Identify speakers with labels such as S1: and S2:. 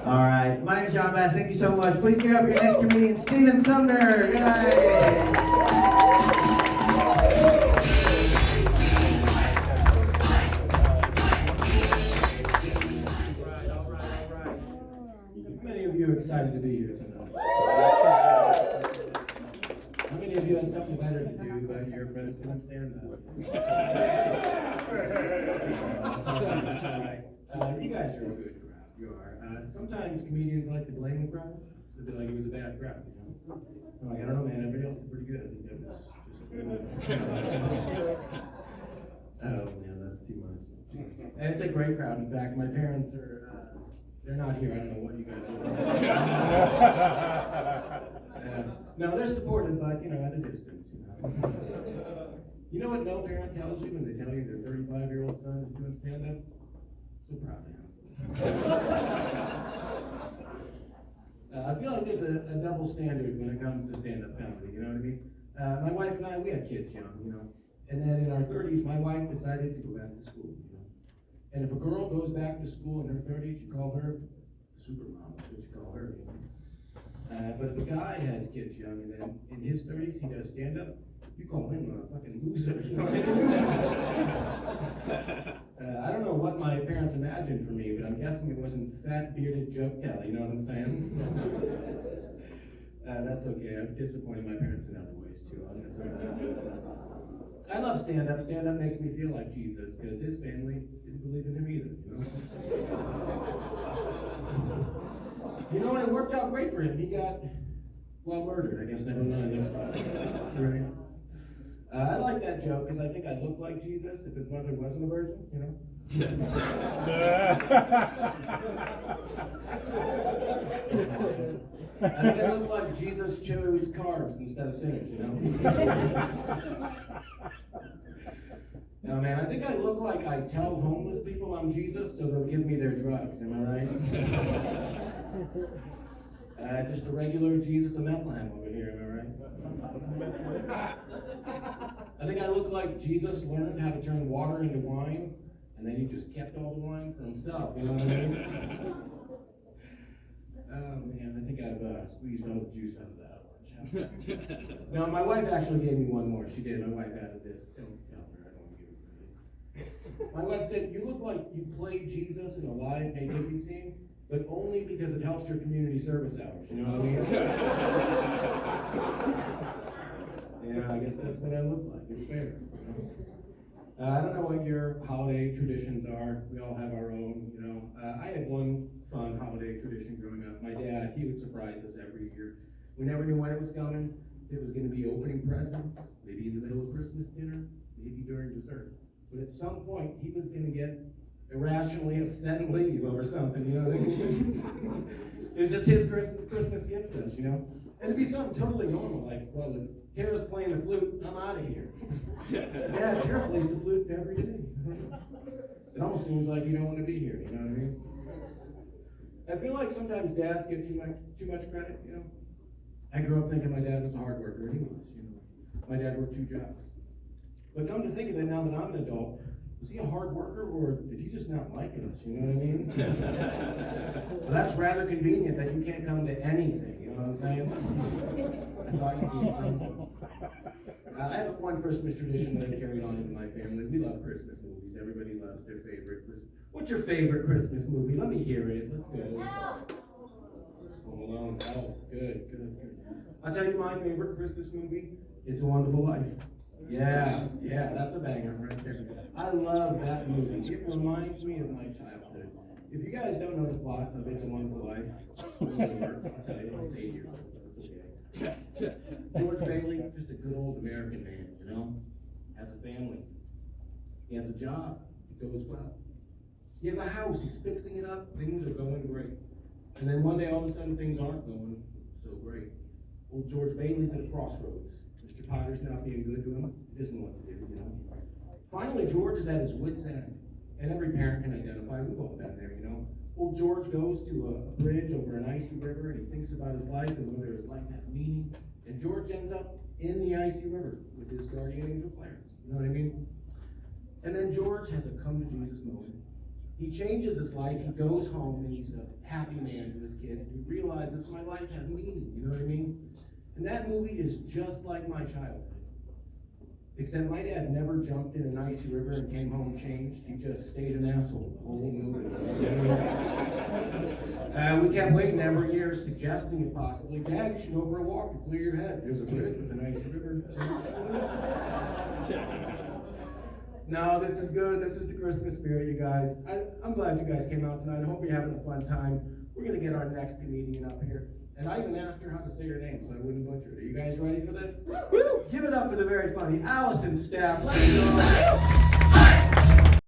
S1: All right. My name is John Bass. Thank you so much. Please get up for your next comedian, Stephen Sumner. Yay!
S2: How many of you are excited to be here tonight? How many of you had something better to do, but your friends couldn't stand that? You guys are a good crowd. You are. Sometimes comedians like to blame the crowd. They feel like it was a bad crowd. You know? I'm like, I don't know, man. Everybody else did pretty good. I think that was just. Oh man, that's too much. And it's a great crowd. In fact, my parents are. They're not here. I don't know what you guys are. No, they're supportive, but at a distance. You know what no parent tells you when they tell you their 35-year-old son is doing stand-up? So proud of him. I feel like there's a double standard when it comes to stand-up comedy. You know what I mean? My wife and I, we had kids young, and then in our 30s, my wife decided to go back to school. And if a girl goes back to school in her 30s, you call her supermom. That's what you call her. But if a guy has kids young and then in his 30s he does stand-up, you call him a fucking loser. I don't know what my parents imagined for me, but I'm guessing it wasn't fat, bearded joke teller. You know what I'm saying? That's okay. I've disappointed my parents in other ways too. I love stand-up. Stand-up makes me feel like Jesus because his family didn't believe in him either. And it worked out great for him. He got, murdered. I guess never mind. Right? I like that joke because I think I look like Jesus if his mother wasn't a virgin. I think I look like Jesus chose carbs instead of sinners. No, man, I think I look like I tell homeless people I'm Jesus so they'll give me their drugs. Am I right? Just a regular Jesus of Bethlehem over here. Am I right? I think I look like Jesus learned how to turn water into wine, and then he just kept all the wine for himself. You know what I mean? Oh man, I think I've squeezed all the juice out of that orange. No, my wife actually gave me one more. She did. My wife added this. Don't tell her. I don't want to give it credit. My wife said, "You look like you played Jesus in a live nativity scene, but only because it helps your community service hours." You know what I mean? Yeah, I guess that's what I look like. It's fair. I don't know what your holiday traditions are. We all have our own. I had one fun holiday tradition growing up. My dad, he would surprise us every year. We never knew when it was coming. It was going to be opening presents, maybe in the middle of Christmas dinner, maybe during dessert. But at some point, he was going to get irrationally upset and leave over something. It was just his Christmas gift to us. And it'd be something totally normal, like, well, if Tara's playing the flute, I'm out of here. Yeah, Tara plays the flute every day. It almost seems like you don't want to be here. You know what I mean? I feel like sometimes dads get too much credit. I grew up thinking my dad was a hard worker, and he was. My dad worked 2 jobs. But come to think of it, now that I'm an adult, was he a hard worker, or did he just not like us? You know what I mean? Well, that's rather convenient that you can't come to anything. You know what I'm saying? I thought you needed something. I have one Christmas tradition that I've carried on into my family. We love Christmas movies. Everybody loves their favorite Christmas. What's your favorite Christmas movie? Let me hear it. Let's go. Home Alone. Oh, good. I'll tell you my favorite Christmas movie. It's a Wonderful Life. Yeah, that's a banger right there. I love that movie. It reminds me of my childhood. If you guys don't know the plot of It's a Wonderful Life, I'll tell you, it's 8 years old. That's okay. George Bailey, just a good old American man, has a family. He has a job. It goes well. He has a house. He's fixing it up. Things are going great. And then one day, all of a sudden, things aren't going so great. Old George Bailey's at a crossroads. Mr. Potter's not being good to him. He doesn't know what to do, Finally, George is at his wit's end. And every parent can identify. We've all been there, Old George goes to a bridge over an icy river, and he thinks about his life and whether his life has meaning. And George ends up in the icy river with his guardian angel Clarence. You know what I mean? And then George has a come-to-Jesus moment. He changes his life, he goes home, and he's a happy man to his kids. He realizes my life has meaning, you know what I mean? And that movie is just like my childhood. Except my dad never jumped in an icy river and came home changed. He just stayed an asshole the whole movie. We kept waiting every year, suggesting it possibly. Dad, you should go for a walk and clear your head. There's a bridge with an icy river. No, this is good. This is the Christmas spirit, you guys. I'm glad you guys came out tonight. I hope you're having a fun time. We're going to get our next comedian up here. And I even asked her how to say her name, so I wouldn't butcher it. Are you guys ready for this? Woo! Give it up for the very funny Allison Stapp.